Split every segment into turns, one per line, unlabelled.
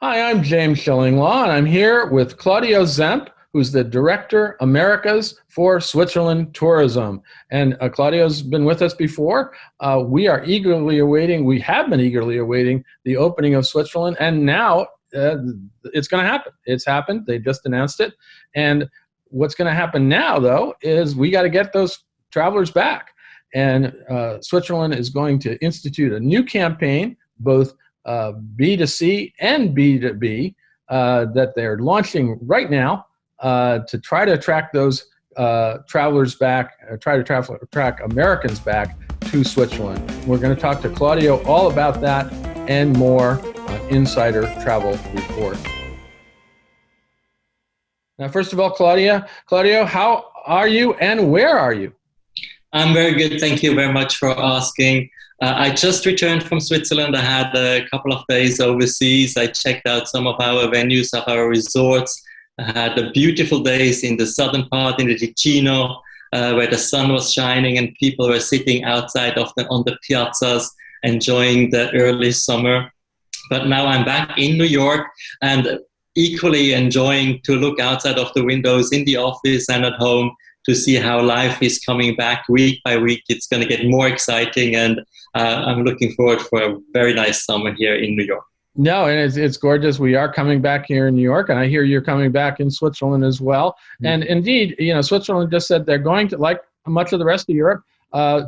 Hi, I'm James Schillinglaw, and I'm here with Claudio Zemp, who's the Director Americas for Switzerland Tourism. And Claudio's been with us before. We have been eagerly awaiting the opening of Switzerland, and now it's going to happen. It's happened. They just announced it. And what's going to happen now, though, is we got to get those travelers back. And Switzerland is going to institute a new campaign, both B2C and B2B, that they're launching right now to try to attract those travelers back, try to attract Americans back to Switzerland. We're going to talk to Claudio all about that and more on Insider Travel Report. Now, first of all, Claudio, how are you and where are you?
I'm very good. Thank you very much for asking. I just returned from Switzerland. I had a couple of days overseas. I checked out some of our venues, of our resorts. I had beautiful days in the southern part, in the Ticino, where the sun was shining and people were sitting outside on the piazzas, enjoying the early summer. But now I'm back in New York and equally enjoying to look outside of the windows in the office and at home to see how life is coming back week by week. It's going to get more exciting, and I'm looking forward for a very nice summer here in New York.
No, and it's gorgeous. We are coming back here in New York, and I hear you're coming back in Switzerland as well. Mm-hmm. And indeed, Switzerland just said they're going to, like much of the rest of Europe,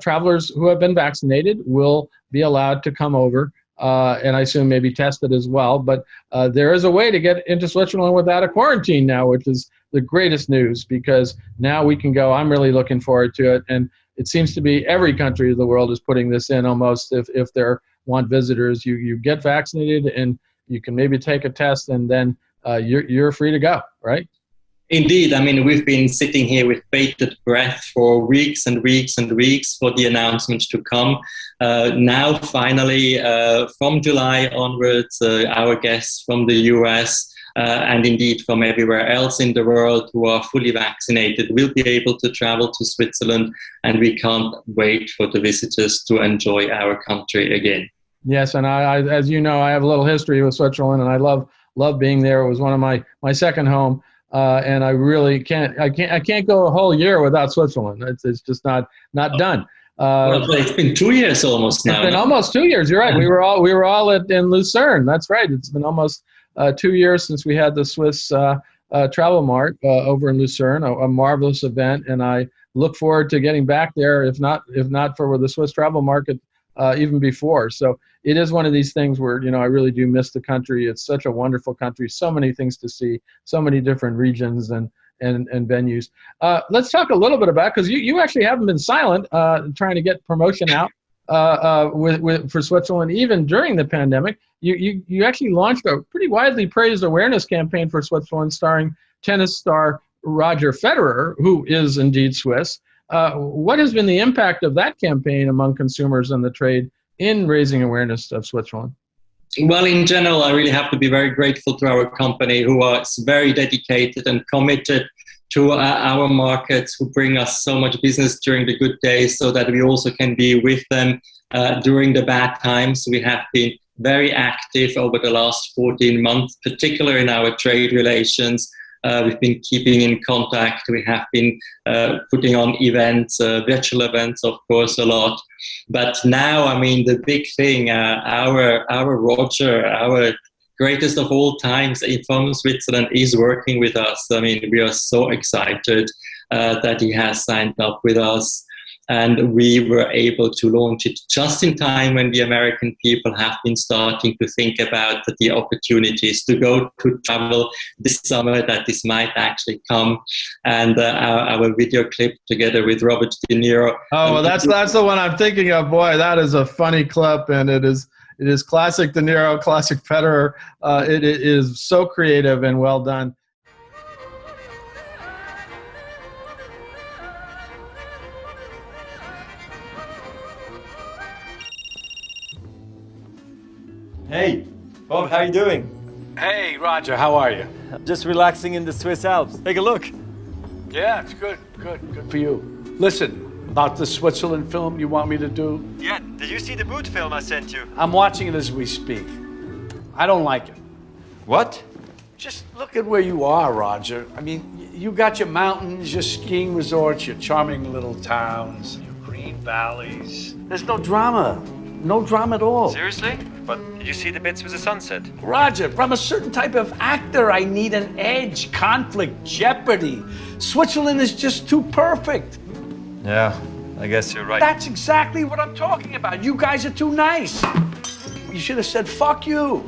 travelers who have been vaccinated will be allowed to come over, and I assume maybe tested as well. But there is a way to get into Switzerland without a quarantine now, which is the greatest news, because now we can go. I'm really looking forward to it, and it seems to be every country of the world is putting this in almost. If they want visitors, you get vaccinated and you can maybe take a test, and then you're free to go, right?
Indeed. I mean, we've been sitting here with bated breath for weeks and weeks and weeks for the announcements to come. Now, finally, from July onwards, our guests from the US and indeed from everywhere else in the world who are fully vaccinated will be able to travel to Switzerland, and we can't wait for the visitors to enjoy our country again.
Yes, and I as you know, I have a little history with Switzerland, and I love being there. It was one of my second home, and I really can't go a whole year without Switzerland. It's just not done.
Well, it's been 2 years almost now.
It's been almost 2 years. You're right. We were all in Lucerne. That's right. It's been almost 2 years since we had the Swiss Travel Mart over in Lucerne, a marvelous event, and I look forward to getting back there. If not for the Swiss Travel Market, even before. So it is one of these things where I really do miss the country. It's such a wonderful country. So many things to see. So many different regions and venues. Let's talk a little bit about, because you actually haven't been silent trying to get promotion out for Switzerland even during the pandemic. You actually launched a pretty widely praised awareness campaign for Switzerland, starring tennis star Roger Federer, who is indeed Swiss. What has been the impact of that campaign among consumers and the trade in raising awareness of Switzerland?
Well, in general, I really have to be very grateful to our company, who are very dedicated and committed to our markets, who bring us so much business during the good days so that we also can be with them during the bad times. We have been very active over the last 14 months, particularly in our trade relations. We've been keeping in contact. We have been putting on events, virtual events, of course, a lot. But now, I mean, the big thing, our Roger, our greatest of all times from Switzerland, is working with us. I mean, we are so excited that he has signed up with us. And we were able to launch it just in time when the American people have been starting to think about the opportunities to go to travel this summer, that this might actually come. And our video clip together with Robert De Niro.
Oh, well, that's the one I'm thinking of. Boy, that is a funny clip, and it is classic De Niro, classic Federer. It is so creative and well done.
Hey, Bob, how you doing?
Hey, Roger, how are you?
I'm just relaxing in the Swiss Alps. Take a look.
Yeah, it's good for you. Listen, about the Switzerland film you want me to do?
Yeah, did you see the boot film I sent you?
I'm watching it as we speak. I don't like it.
What?
Just look at where you are, Roger. I mean, you got your mountains, your skiing resorts, your charming little towns, your green valleys. There's no drama. No drama at all.
Seriously? But did you see the bits with the sunset?
Roger, from a certain type of actor, I need an edge, conflict, jeopardy. Switzerland is just too perfect.
Yeah, I guess you're right.
That's exactly what I'm talking about. You guys are too nice. You should have said, fuck you.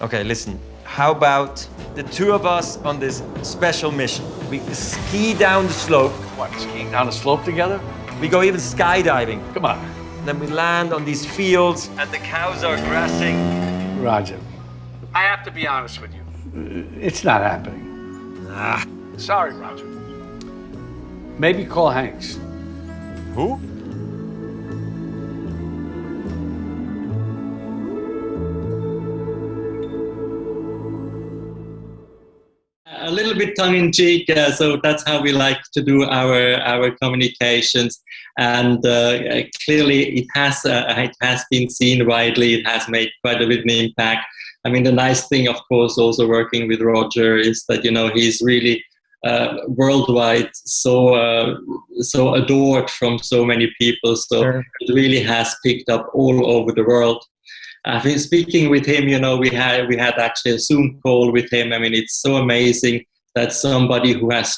Okay, listen. How about the two of us on this special mission? We ski down the slope.
What, skiing down the slope together?
We go even skydiving.
Come on.
Then we land on these fields and the cows are grassing.
Roger, I have to be honest with you. It's not happening.
Ah.
Sorry, Roger. Maybe call Hanks.
Who?
A little bit tongue-in-cheek, so that's how we like to do our communications. And clearly, it has been seen widely. It has made quite a bit of an impact. I mean, the nice thing, of course, also working with Roger is that he's really worldwide so adored from so many people. So
Sure.
it really has picked up all over the world. I've been speaking with him, we had actually a Zoom call with him. I mean, it's so amazing that somebody who has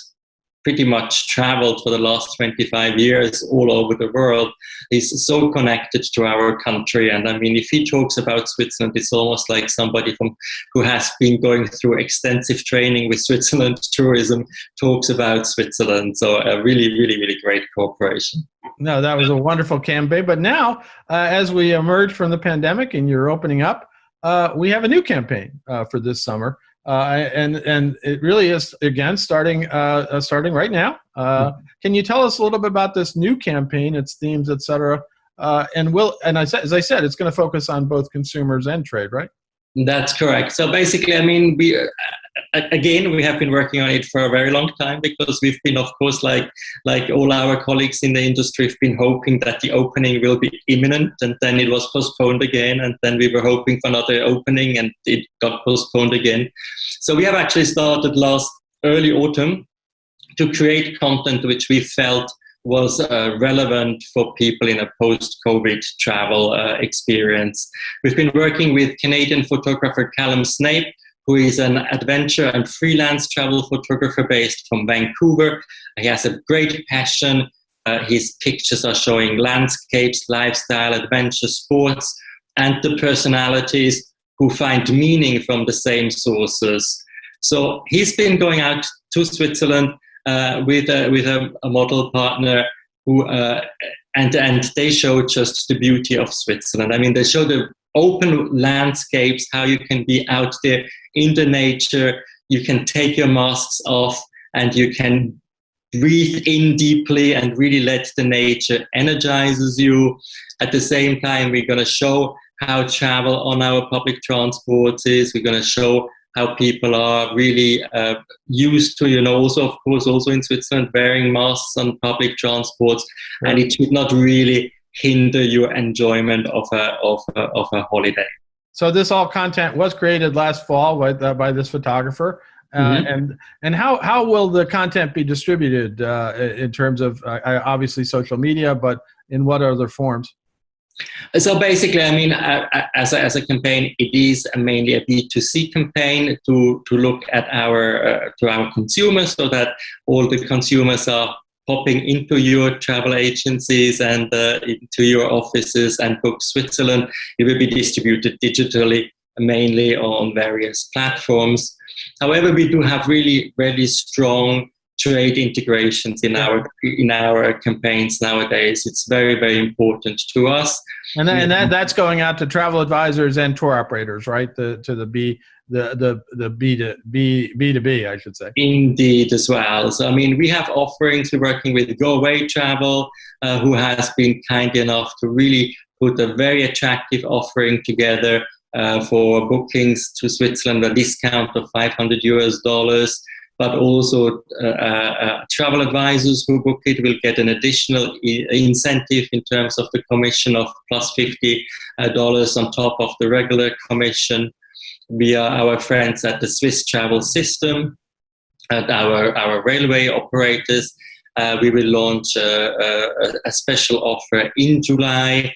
pretty much traveled for the last 25 years all over the world is so connected to our country. And I mean, if he talks about Switzerland, it's almost like somebody who has been going through extensive training with Switzerland tourism talks about Switzerland. So a really, really, really great cooperation.
No, that was a wonderful campaign. But now, as we emerge from the pandemic and you're opening up, we have a new campaign for this summer. And it really is, again, starting right now. Can you tell us a little bit about this new campaign, its themes, et cetera? As I said, it's going to focus on both consumers and trade, right?
That's correct. So basically, I mean, we have been working on it for a very long time because we've been, of course, like all our colleagues in the industry, have been hoping that the opening will be imminent, and then it was postponed again, and then we were hoping for another opening, and it got postponed again. So we have actually started last early autumn to create content which we felt was relevant for people in a post-COVID travel experience. We've been working with Canadian photographer Callum Snape, who is an adventure and freelance travel photographer based from Vancouver. He has a great passion. His pictures are showing landscapes, lifestyle, adventure, sports, and the personalities who find meaning from the same sources. So he's been going out to Switzerland with a model partner who and they show just the beauty of Switzerland. I mean, they show the open landscapes, how you can be out there in the nature, you can take your masks off and you can breathe in deeply and really let the nature energizes you. At the same time, we're going to show how travel on our public transports is. We're going to show how people are really used to, also, of course, also in Switzerland, wearing masks on public transports, right. And it should not really hinder your enjoyment of a holiday.
So this all content was created last fall by this photographer, and how will the content be distributed in terms of obviously social media, but in what other forms?
So basically, I mean, as a campaign, it is mainly a B2C campaign to look at our consumers, so that all the consumers are popping into your travel agencies and into your offices and book Switzerland. It will be distributed digitally, mainly on various platforms. However, we do have really, really strong trade integrations in our campaigns nowadays. It's very, very important to us.
And that's going out to travel advisors and tour operators, right? To the B2B, I should say.
Indeed, as well. So, I mean, we have offerings. We're working with Go Away Travel, who has been kind enough to really put a very attractive offering together for bookings to Switzerland, a discount of $500. But also travel advisors who book it will get an additional incentive in terms of the commission of plus $50 on top of the regular commission. via our friends at the Swiss Travel System, at our railway operators. We will launch a special offer in July,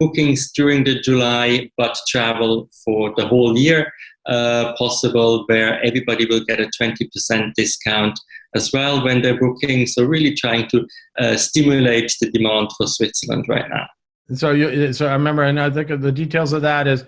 bookings during the July, but travel for the whole year possible, where everybody will get a 20% discount as well when they're booking. So really trying to stimulate the demand for Switzerland right now.
So I remember, and I think of the details of that is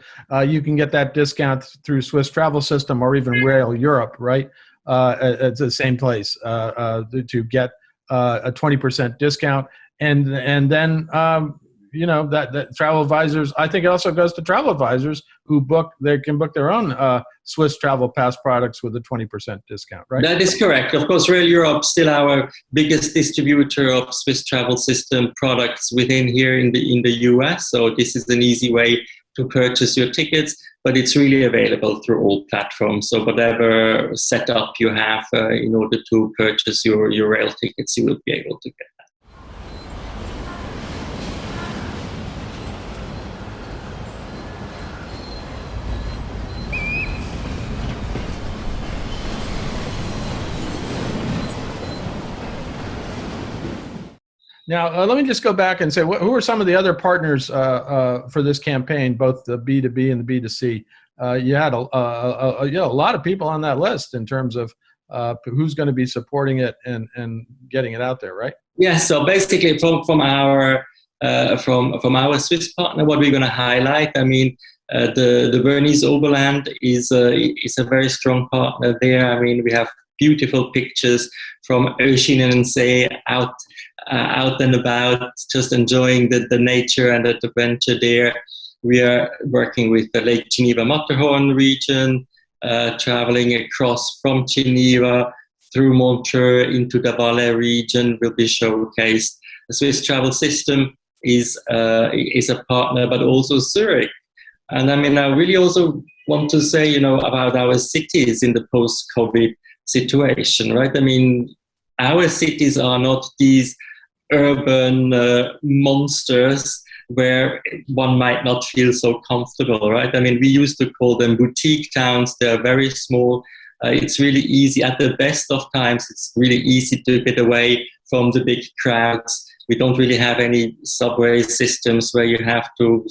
you can get that discount through Swiss Travel System or even Rail Europe, right? It's the same place to get a 20% discount, and then that travel advisors. I think it also goes to travel advisors who they can book their own Swiss Travel Pass products with a 20% discount, right?
That is correct. Of course, Rail Europe still our biggest distributor of Swiss Travel System products within here in the US. So this is an easy way to purchase your tickets, but it's really available through all platforms. So whatever setup you have in order to purchase your rail tickets, you will be able to get that.
Now, let me just go back and say, who are some of the other partners for this campaign, both the B2B and the B2C? You had a lot of people on that list in terms of who's going to be supporting it and getting it out there, right?
Yeah. So basically, from our Swiss partner, what we're going to highlight, I mean, the Bernese Oberland is a very strong partner there. I mean, we have beautiful pictures from Oeschinensee out and about, just enjoying the nature and the adventure there. We are working with the Lake Geneva-Matterhorn region, traveling across from Geneva through Montreux into the Valais region will be showcased. The Swiss Travel System is a partner, but also Zurich. And I mean, I really also want to say, about our cities in the post-COVID situation, right? I mean, our cities are not these urban monsters where one might not feel so comfortable, right? I mean, we used to call them boutique towns. They're very small. It's really easy. At the best of times, it's really easy to get away from the big crowds. We don't really have any subway systems where you have to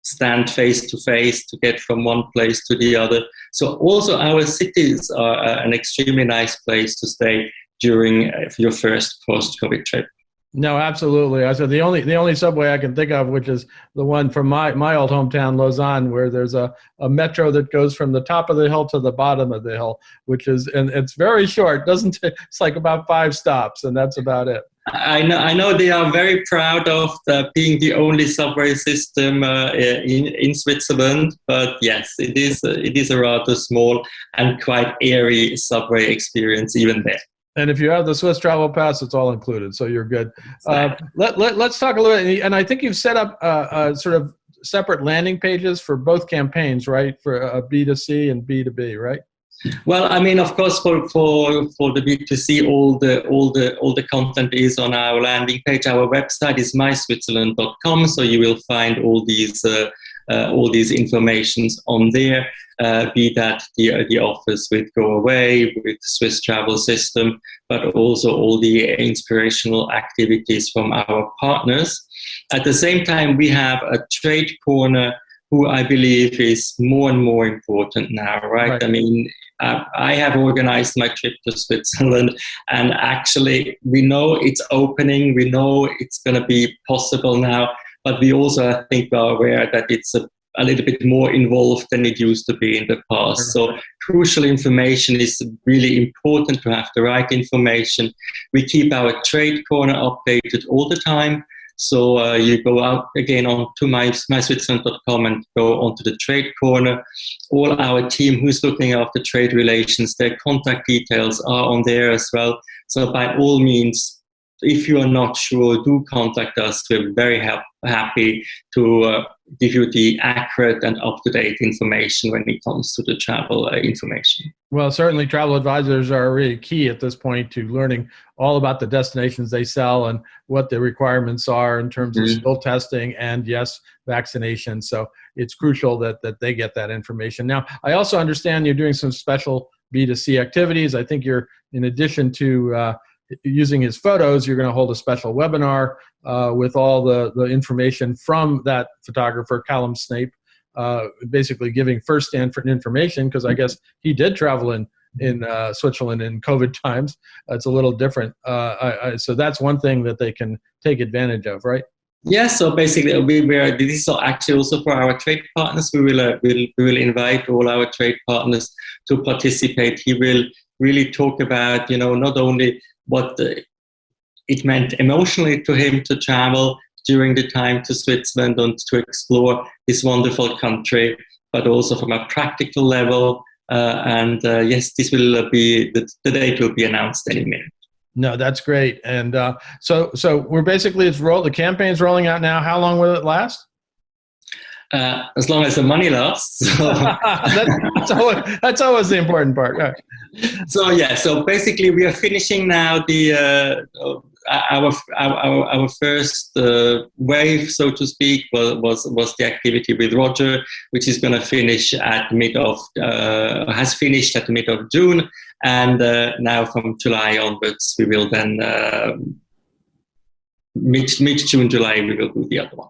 stand face to face to get from one place to the other. So also our cities are an extremely nice place to stay during your first post-COVID trip.
No, absolutely. I said the only subway I can think of, which is the one from my old hometown, Lausanne, where there's a metro that goes from the top of the hill to the bottom of the hill, and it's very short. It's like about 5 stops, and that's about it.
I know they are very proud of being the only subway system in Switzerland, but yes, it is a rather small and quite airy subway experience even there.
And if you have the Swiss Travel Pass, it's all included, so you're good. Let's talk a little bit, and I think you've set up sort of separate landing pages for both campaigns, right? For B2C and B2B, right?
Well, I mean, of course, for the B2C, all the content is on our landing page. Our website is myswitzerland.com, so you will find all these informations on there. Be that the offers with Go Away, with Swiss Travel System, but also all the inspirational activities from our partners. At the same time, we have a trade corner, who I believe is more and more important now, right? I mean, I have organized my trip to Switzerland, and actually we know it's opening, we know it's going to be possible now, but we also, I think, are aware that it's a little bit more involved than it used to be in the past. So crucial information is really important to have the right information. We keep our trade corner updated all the time. So you go out again onto myswitzerland.com and go onto the trade corner. All our team who's looking after trade relations, their contact details are on there as well. So by all means, if you are not sure, do contact us. We're very happy to give you the accurate and up-to-date information when it comes to the travel information.
Well, certainly travel advisors are really key at this point to learning all about the destinations they sell and what the requirements are in terms of still testing and, yes, vaccination. So it's crucial that they get that information. Now, I also understand you're doing some special B2C activities. I think you're, in addition to using his photos, you're going to hold a special webinar with all the information from that photographer, Callum Snape, basically giving first-hand information, because I guess he did travel in Switzerland in COVID times. It's a little different. So that's one thing that they can take advantage of, right?
Yeah, so basically, this is actually also for our trade partners. We will invite all our trade partners to participate. He will really talk about, not only what it meant emotionally to him to travel during the time to Switzerland and to explore this wonderful country, but also from a practical level. Yes, this will be, the date will be announced any minute.
No, that's great. And so we're basically, the campaign's rolling out now. How long will it last?
As long as the money lasts. So.
that's always the important part. Right.
So basically we are finishing now our first wave, so to speak, was the activity with Roger, which is going to finish at has finished at the mid of June, and now from July onwards we will then mid-June, July we will do the other one.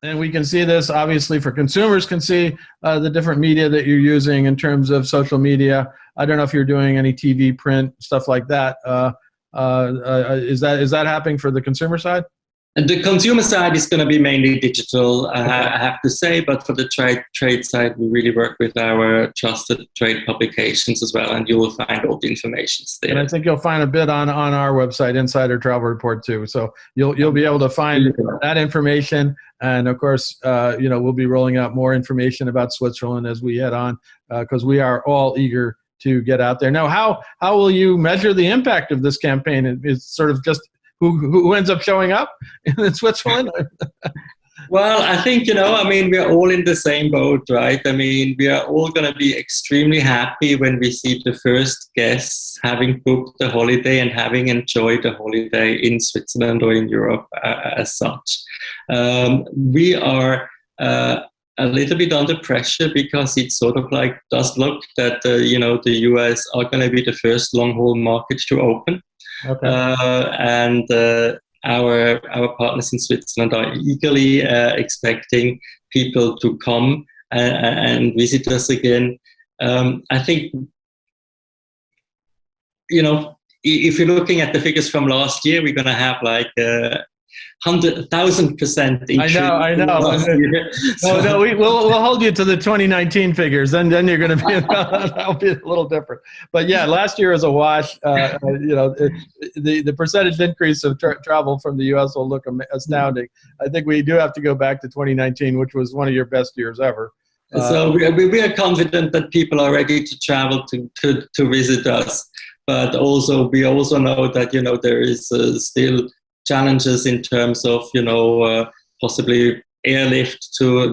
And we can see this, obviously, for consumers can see the different media that you're using in terms of social media. I don't know if you're doing any TV, print, stuff like that. Is that happening for the consumer side?
And the consumer side is going to be mainly digital, I have to say, but for the trade side, we really work with our trusted trade publications as well, and you will find all the information there.
And I think you'll find a bit on our website, Insider Travel Report, too. So you'll be able to find that information, and of course, we'll be rolling out more information about Switzerland as we head on, because we are all eager to get out there. Now, how will you measure the impact of this campaign? It's sort of just who ends up showing up in Switzerland?
Well, I think, we're all in the same boat, right? I mean, we are all going to be extremely happy when we see the first guests having booked the holiday and having enjoyed the holiday in Switzerland or in Europe as such. We are a little bit under pressure because it sort of does look that, the US are going to be the first long-haul market to open. Okay. And our partners in Switzerland are eagerly expecting people to come and visit us again. I think, if you're looking at the figures from last year, we're going to have 100,000% increase.
I know. No, we'll hold you to the 2019 figures. Then you're going to be that'll be a little different. But yeah, last year was a wash. The percentage increase of travel from the U.S. will look astounding. I think we do have to go back to 2019, which was one of your best years ever.
So we are confident that people are ready to travel to visit us. But also we also know that there is still challenges in terms of possibly airlift to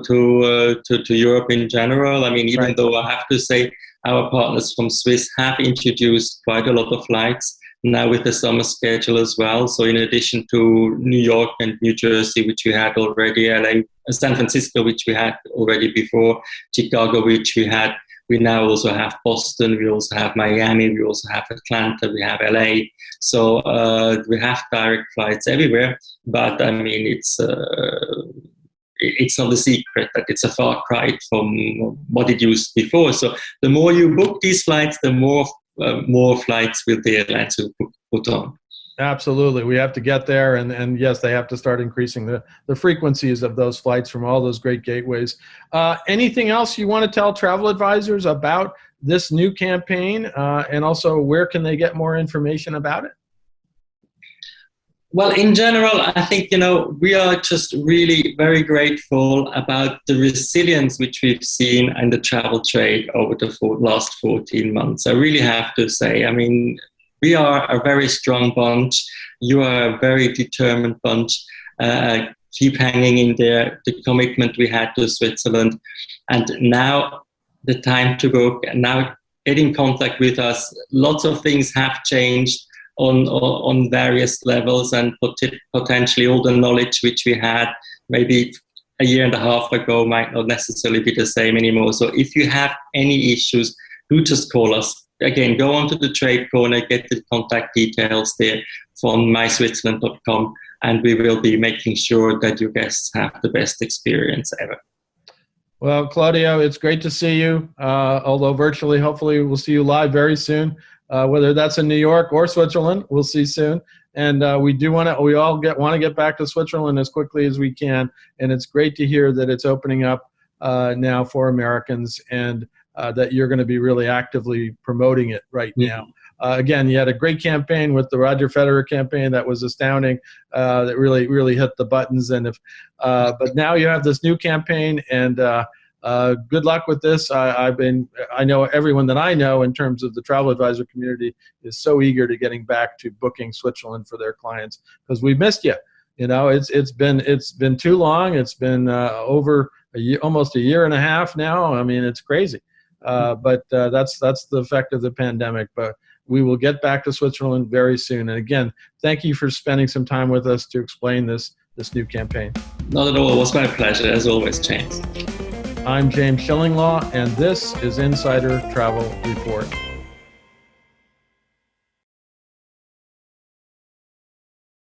Europe in general. I mean, even though I have to say our partners from Swiss have introduced quite a lot of flights, now with the summer schedule as well. So in addition to New York and New Jersey, which we had already, LA, San Francisco, which we had already before, Chicago, which we now also have Boston, we also have Miami, we also have Atlanta, we have LA. So we have direct flights everywhere. But I mean, it's not a secret that it's a far cry from what it used before. So the more you book these flights, the more flights will the airlines put on.
Absolutely. We have to get there. And yes, they have to start increasing the frequencies of those flights from all those great gateways. Anything else you want to tell travel advisors about this new campaign? And also, where can they get more information about it?
Well, in general, I think, we are just really very grateful about the resilience which we've seen in the travel trade over the last 14 months. I really have to say, I mean, we are a very strong bunch. You are a very determined bunch. Keep hanging in there, the commitment we had to Switzerland. And now the time to book, and now get in contact with us. Lots of things have changed on various levels, and potentially all the knowledge which we had maybe a year and a half ago might not necessarily be the same anymore. So if you have any issues, do just call us. Again, go onto the Trade Corner, get the contact details there from myswitzerland.com, and we will be making sure that your guests have the best experience ever.
Well, Claudio, it's great to see you, although virtually. Hopefully we'll see you live very soon. Whether that's in New York or Switzerland, we'll see soon. And we all want to get back to Switzerland as quickly as we can. And it's great to hear that it's opening up now for Americans, and that you're going to be really actively promoting it right now. Again, you had a great campaign with the Roger Federer campaign that was astounding, that really hit the buttons. And but now you have this new campaign, and good luck with this. I know everyone that I know in terms of the travel advisor community is so eager to getting back to booking Switzerland for their clients, because we've missed you. It's been too long. It's been over almost a year and a half now. I mean, it's crazy. But that's the effect of the pandemic. But we will get back to Switzerland very soon. And again, thank you for spending some time with us to explain this new campaign.
Not at all. It was my pleasure, as always, James.
I'm James Schillinglaw, and this is Insider Travel Report.